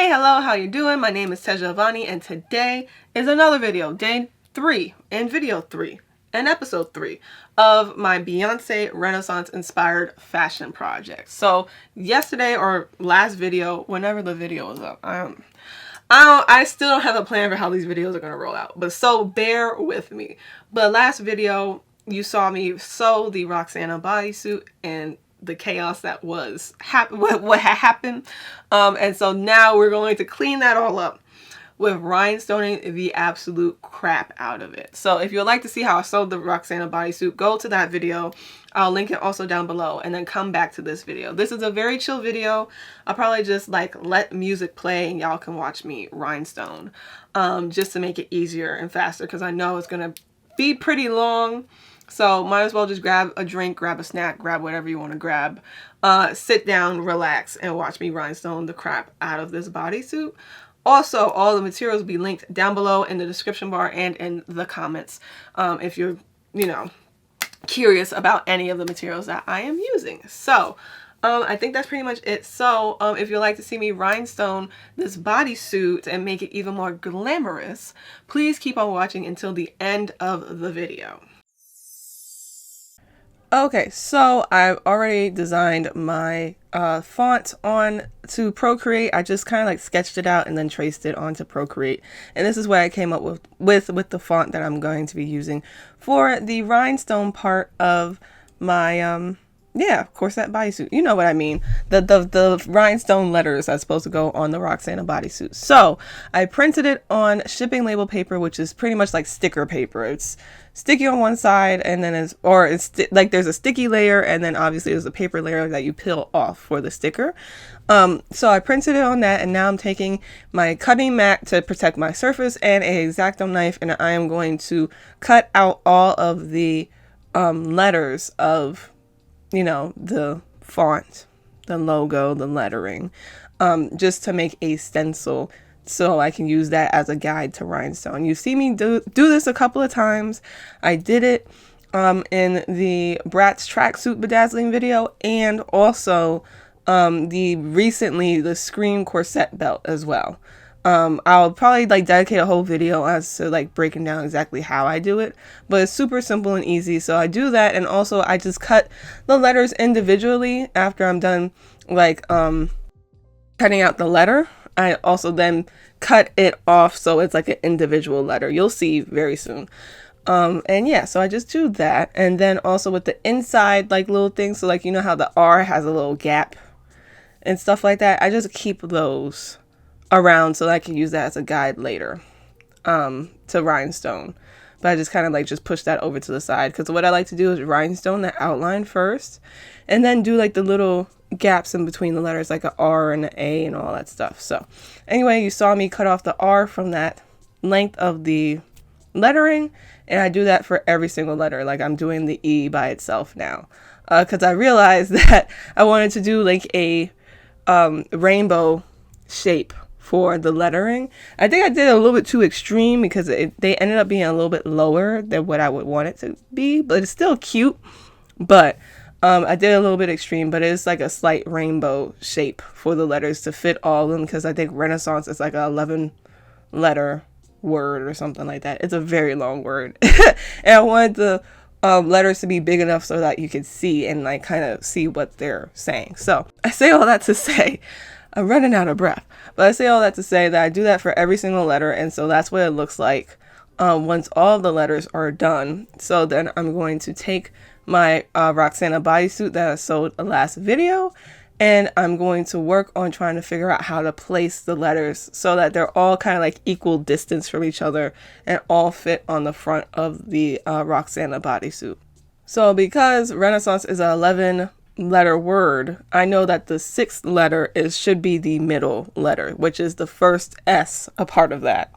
Hey, hello, how you doing? My name is Tehja and today is another video, day 3 and video 3 and episode 3 of my Beyonce Renaissance inspired fashion project. So yesterday or last video, whenever the video was up, I still don't have a plan for how these videos are going to roll out, but so bear with me. But last video, you saw me sew the Roxanna bodysuit and the chaos that was what had happened. And so now we're going to clean that all up with rhinestoning the absolute crap out of it. So if you'd like to see how I sewed the Roxanna bodysuit, go to that video. I'll link it also down below and then come back to this video. This is a very chill video. I'll probably just like let music play and y'all can watch me rhinestone just to make it easier and faster because I know it's going to be pretty long. So might as well just grab a drink, grab a snack, grab whatever you want to grab, sit down, relax, and watch me rhinestone the crap out of this bodysuit. Also, all the materials will be linked down below in the description bar and in the comments if you're, curious about any of the materials that I am using. So I think that's pretty much it. So if you'd like to see me rhinestone this bodysuit and make it even more glamorous, please keep on watching until the end of the video. Okay, so I've already designed my font on to Procreate. I just kind of like sketched it out and then traced it onto Procreate. And this is what I came up with the font that I'm going to be using for the rhinestone part of my corset bodysuit. You know what I mean. The rhinestone letters are supposed to go on the Roxanna bodysuit. So I printed it on shipping label paper, which is pretty much like sticker paper. It's sticky on one side and then like there's a sticky layer and then obviously there's a paper layer that you peel off for the sticker. So I printed it on that and now I'm taking my cutting mat to protect my surface and a X-Acto knife and I am going to cut out all of the letters of the font, the logo, the lettering, just to make a stencil so I can use that as a guide to rhinestone. You see me do this a couple of times. I did it in the Bratz tracksuit bedazzling video and also the Scream corset belt as well. I'll probably like dedicate a whole video as to like breaking down exactly how I do it, but it's super simple and easy. So I do that, and also I just cut the letters individually after I'm done like cutting out the letter. I also then cut it off so it's like an individual letter. You'll see very soon. And yeah, so I just do that, and then also with the inside like little things, so like how the R has a little gap and stuff like that, I just keep those around so that I can use that as a guide later to rhinestone. But I just kind of like just push that over to the side because what I like to do is rhinestone the outline first and then do like the little gaps in between the letters like an R and an A and all that stuff. So anyway, you saw me cut off the R from that length of the lettering, and I do that for every single letter. Like I'm doing the E by itself now because I realized that I wanted to do like a rainbow shape for the lettering. I think I did it a little bit too extreme because they ended up being a little bit lower than what I would want it to be, but it's still cute. But I did a little bit extreme, but it's like a slight rainbow shape for the letters to fit all of them because I think Renaissance is like an 11 letter word or something like that. It's a very long word. And I wanted the letters to be big enough so that you could see and like kind of see what they're saying. So I say all that to say I'm running out of breath, but I say all that to say that I do that for every single letter, and so that's what it looks like once all the letters are done. So then I'm going to take my Roxanna bodysuit that I sewed the last video, and I'm going to work on trying to figure out how to place the letters so that they're all kind of like equal distance from each other and all fit on the front of the Roxanna bodysuit. So because Renaissance is an 11 letter word, I know that the 6th letter should be the middle letter, which is the first S, a part of that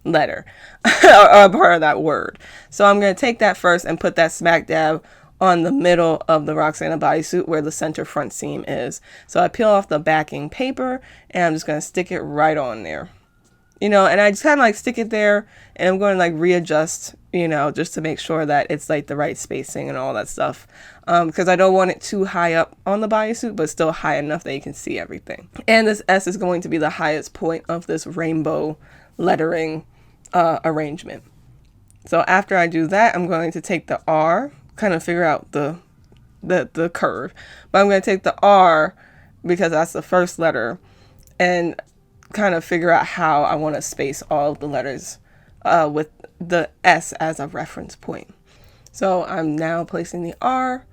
letter or a part of that word. So I'm going to take that first and put that smack dab on the middle of the Roxanna bodysuit where the center front seam is. So I peel off the backing paper and I'm just going to stick it right on there. you know, and I just kind of like stick it there, and I'm going to like readjust, you know, just to make sure that it's like the right spacing and all that stuff. Because I don't want it too high up on the bodysuit, but still high enough that you can see everything. And this S is going to be the highest point of this rainbow lettering arrangement. So after I do that, I'm going to take the R, kind of figure out the curve, but I'm going to take the R because that's the first letter, and kind of figure out how I want to space all of the letters with the S as a reference point. So I'm now placing the R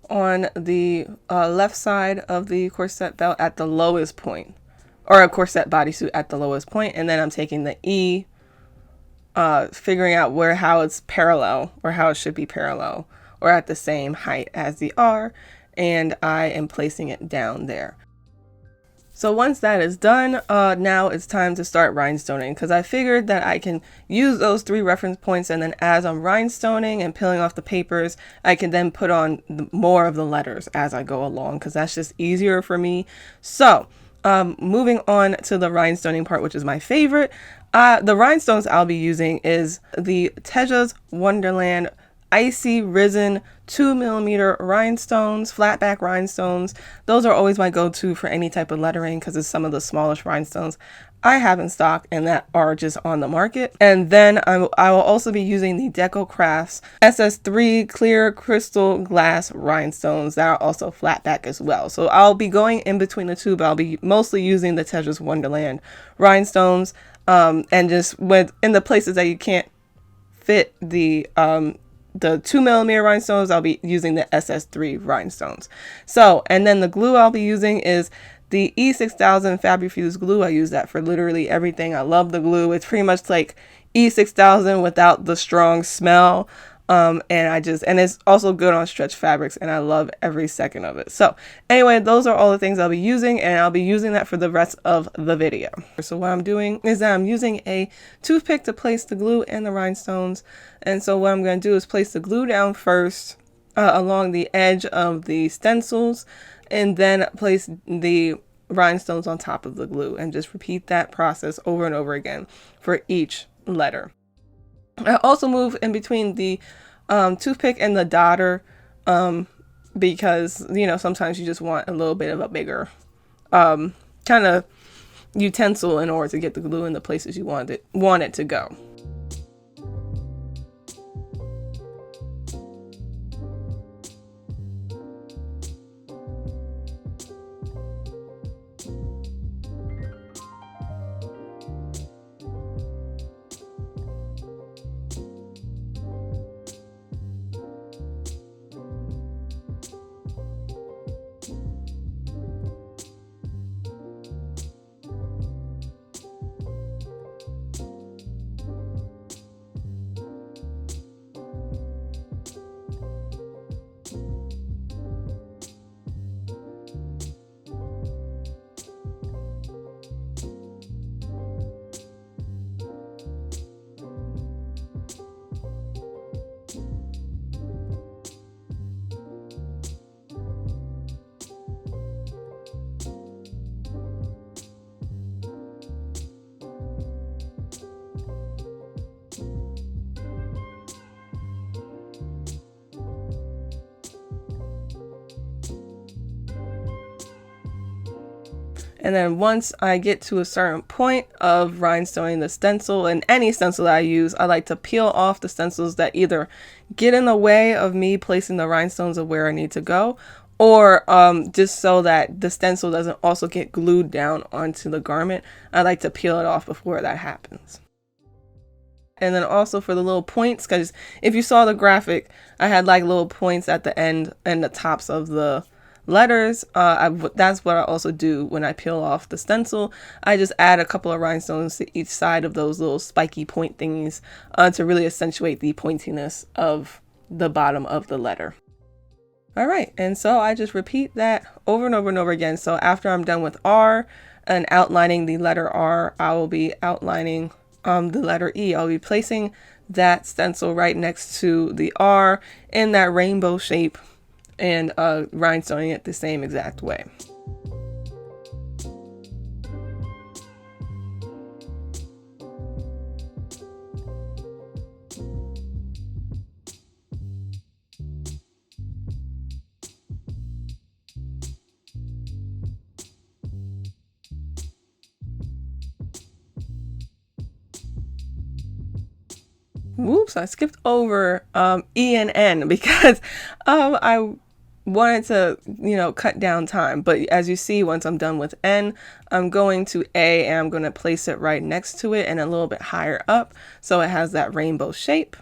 on the left side of the corset belt at the lowest point, or a corset bodysuit at the lowest point, and then I'm taking the E, figuring out how it's parallel, or how it should be parallel or at the same height as the R, and I am placing it down there. So once that is done, now it's time to start rhinestoning, because I figured that I can use those 3 reference points, and then as I'm rhinestoning and peeling off the papers, I can then put on more of the letters as I go along, because that's just easier for me. So moving on to the rhinestoning part, which is my favorite. The rhinestones I'll be using is the Tehja's Wonderland Icy Risen 2mm rhinestones, flat back rhinestones. Those are always my go-to for any type of lettering, because it's some of the smallest rhinestones I have in stock and that are just on the market. And then I will also be using the Deco Crafts SS3 clear crystal glass rhinestones that are also flat back as well. So I'll be going in between the two, but I'll be mostly using the Tehja's Wonderland rhinestones, and just in the places that you can't fit the 2mm rhinestones, I'll be using the SS3 rhinestones. So, and then the glue I'll be using is the E6000 Fabri-Fuse glue. I use that for literally everything. I love the glue. It's pretty much like E6000 without the strong smell. And it's also good on stretch fabrics, and I love every second of it. So anyway, those are all the things I'll be using, and I'll be using that for the rest of the video. So what I'm doing is that I'm using a toothpick to place the glue and the rhinestones. And so what I'm going to do is place the glue down first along the edge of the stencils, and then place the rhinestones on top of the glue, and just repeat that process over and over again for each letter. I also move in between the toothpick and the dotter, because, you know, sometimes you just want a little bit of a bigger kind of utensil in order to get the glue in the places you want it to go. And then once I get to a certain point of rhinestoning the stencil, and any stencil that I use, I like to peel off the stencils that either get in the way of me placing the rhinestones of where I need to go, or just so that the stencil doesn't also get glued down onto the garment. I like to peel it off before that happens. And then also for the little points, because if you saw the graphic, I had like little points at the end and the tops of the letters. That's what I also do when I peel off the stencil. I just add a couple of rhinestones to each side of those little spiky point thingies to really accentuate the pointiness of the bottom of the letter. All right, and so I just repeat that over and over and over again. So after I'm done with R and outlining the letter R, I will be outlining the letter E. I'll be placing that stencil right next to the R in that rainbow shape, and rhinestoning it the same exact way. Whoops, I skipped over E and N because I wanted to, cut down time. But as you see, once I'm done with N, I'm going to A and I'm going to place it right next to it and a little bit higher up so it has that rainbow shape.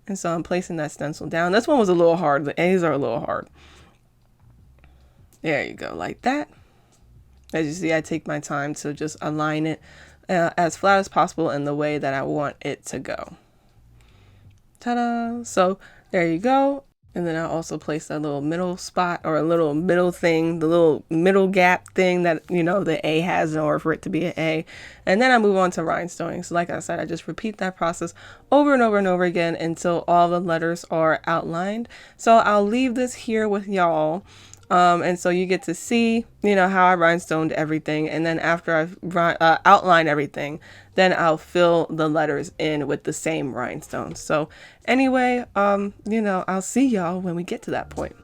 And so I'm placing that stencil down. This one was a little hard. The A's are a little hard. There you go, like that. As you see, I take my time to just align it as flat as possible in the way that I want it to go. Ta-da! So there you go. And then I'll also place that little middle spot or a little middle thing, the little middle gap thing that, the A has in order for it to be an A. And then I move on to rhinestoning. So like I said, I just repeat that process over and over and over again until all the letters are outlined. So I'll leave this here with y'all. And so you get to see, how I rhinestoned everything. And then after I've outlined everything, then I'll fill the letters in with the same rhinestones. So anyway, I'll see y'all when we get to that point.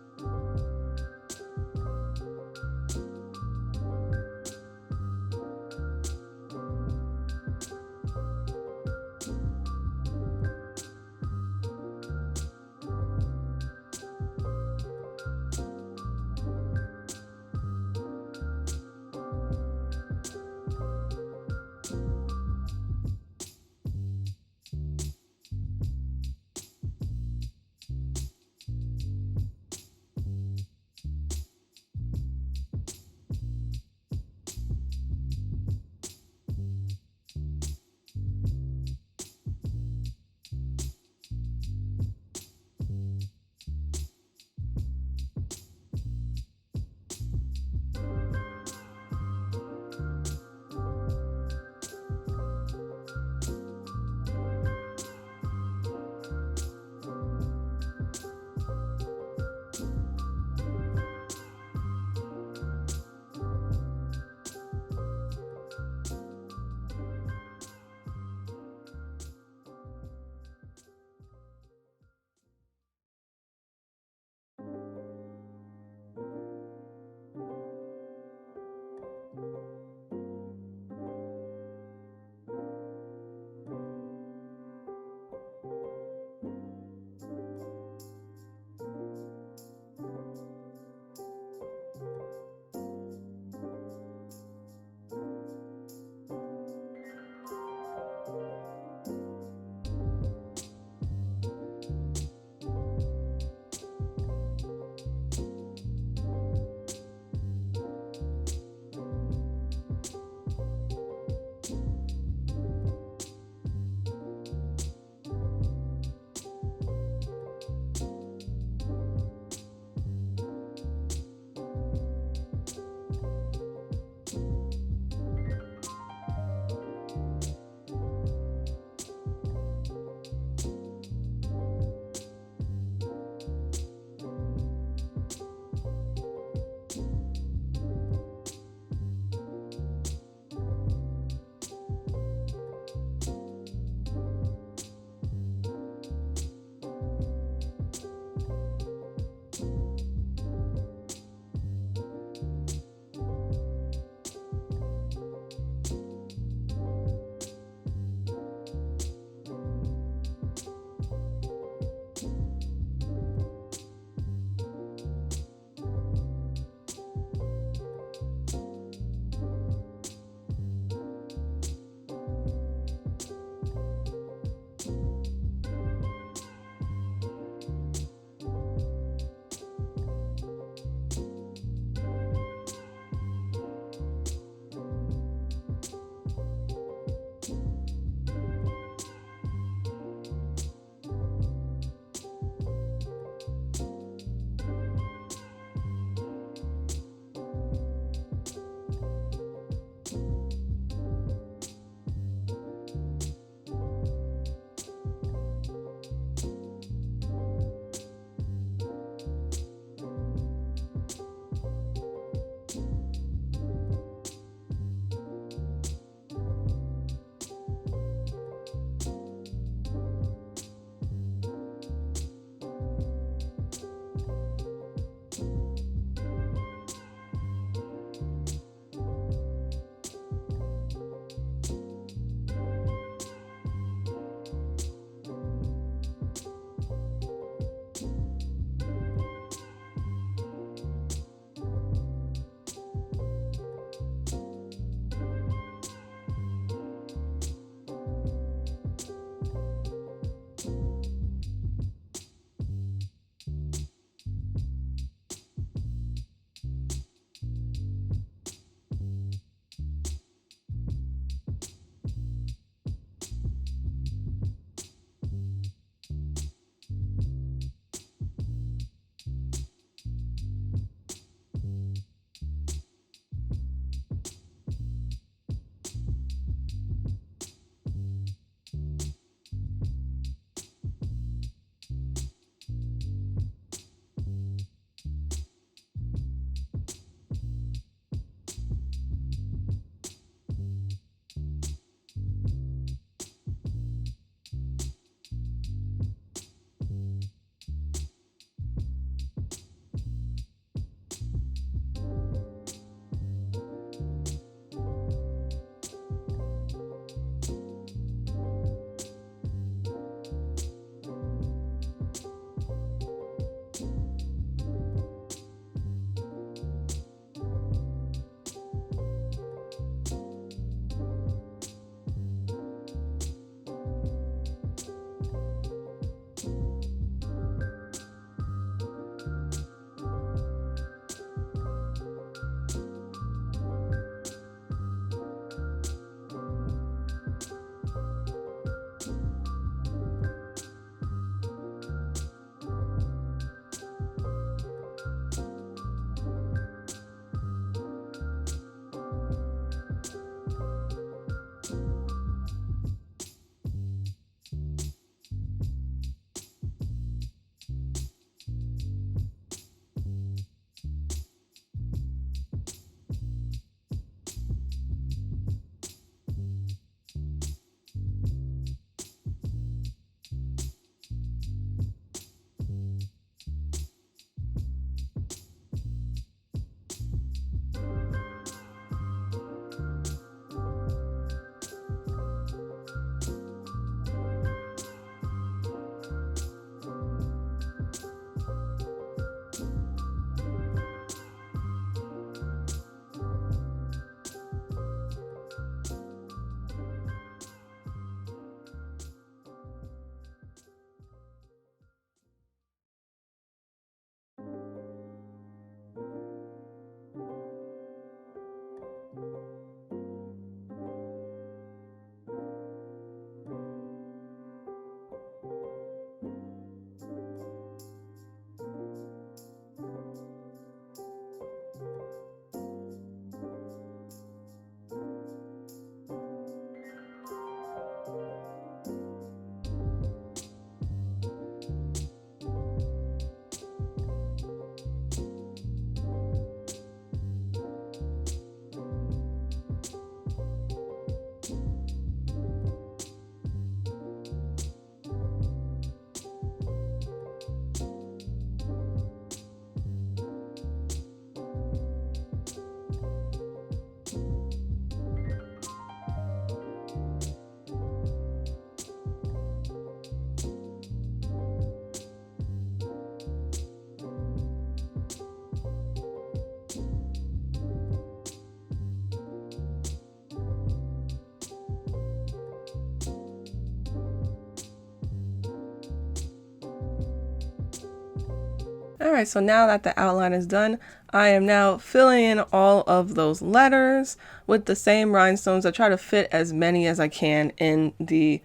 All right, so now that the outline is done, I am now filling in all of those letters with the same rhinestones. I try to fit as many as I can in the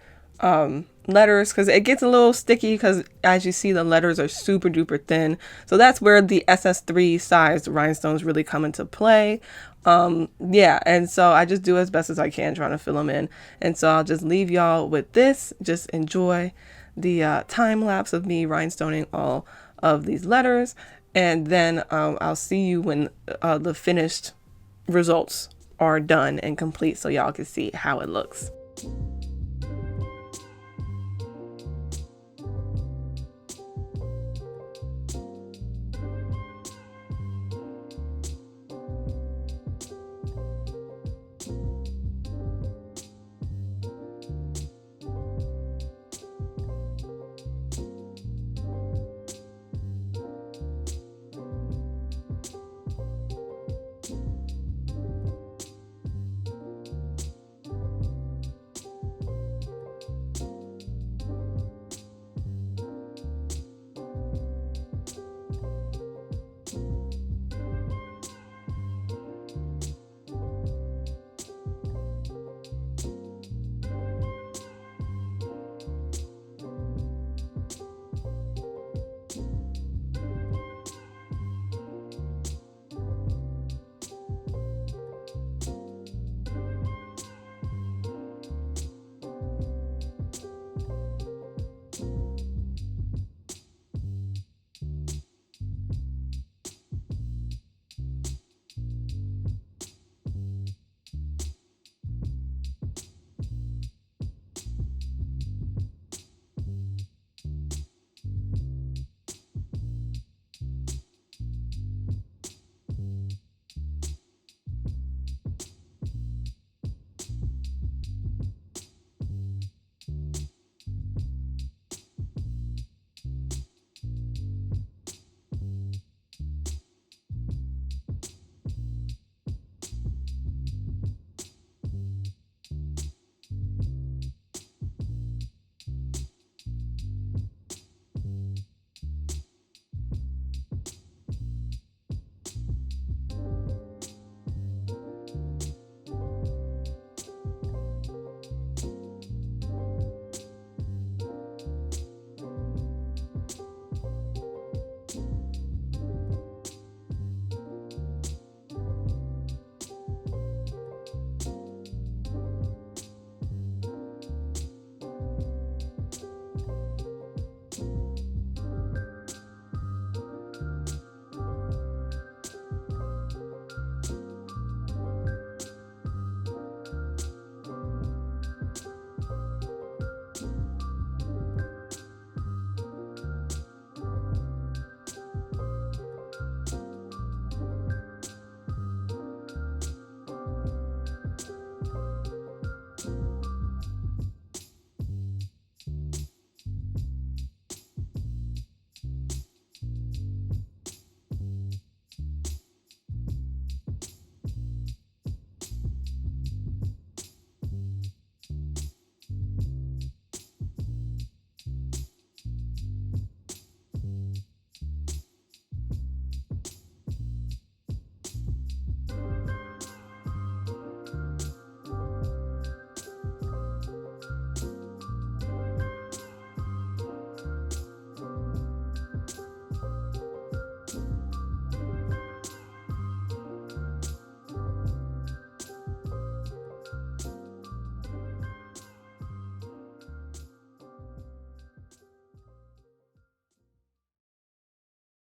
letters because it gets a little sticky because as you see the letters are super duper thin. So that's where the SS3 sized rhinestones really come into play. Yeah, and so I just do as best as I can trying to fill them in. And so I'll just leave y'all with this. Just enjoy the time lapse of me rhinestoning all of these letters, and then I'll see you when the finished results are done and complete so y'all can see how it looks.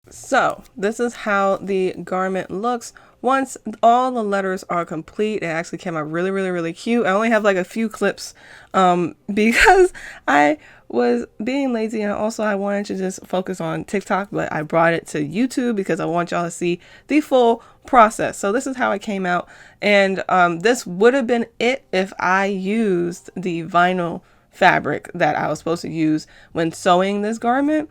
So this is how the garment looks once all the letters are complete. It actually came out really, really, really cute. I only have like a few clips because I was being lazy, and also I wanted to just focus on TikTok, but I brought it to YouTube because I want y'all to see the full process. So this is how it came out, and this would have been it if I used the vinyl fabric that I was supposed to use when sewing this garment,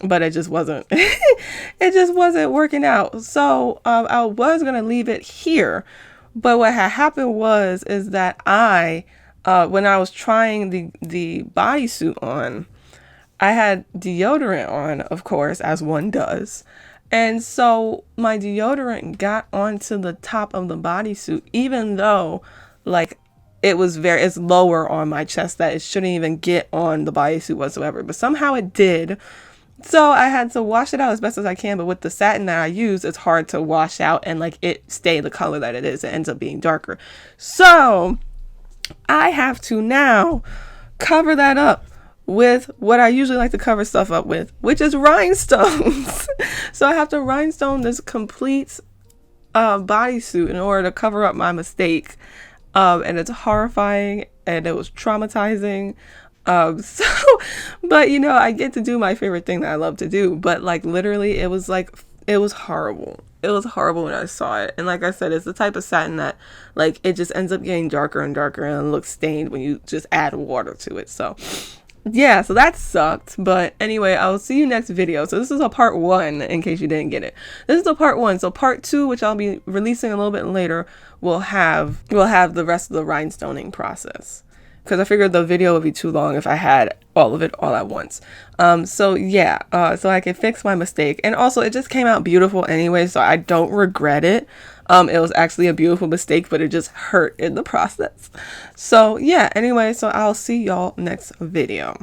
but it just wasn't it just wasn't working out. So I was gonna leave it here, but what had happened is that I when I was trying the bodysuit on, I had deodorant on, of course, as one does. And so my deodorant got onto the top of the bodysuit, even though like it's lower on my chest that it shouldn't even get on the bodysuit whatsoever. But somehow it did. So I had to wash it out as best as I can. But with the satin that I use, it's hard to wash out and like it stay the color that it is. It ends up being darker. So I have to now cover that up with what I usually like to cover stuff up with, which is rhinestones. So I have to rhinestone this complete bodysuit in order to cover up my mistake. And it's horrifying and it was traumatizing. So, but you know, I get to do my favorite thing that I love to do. But like literally, it was horrible. It was horrible when I saw it. And like I said, it's the type of satin that like it just ends up getting darker and darker and looks stained when you just add water to it. So yeah, so that sucked. But anyway, I'll see you next video. So this is a part 1 in case you didn't get it. This is a part 1. So part 2, which I'll be releasing a little bit later, will have the rest of the rhinestoning process. Because I figured the video would be too long if I had all of it all at once. So yeah, so I can fix my mistake. And also it just came out beautiful anyway, so I don't regret it. It was actually a beautiful mistake, but it just hurt in the process. So yeah, anyway, so I'll see y'all next video.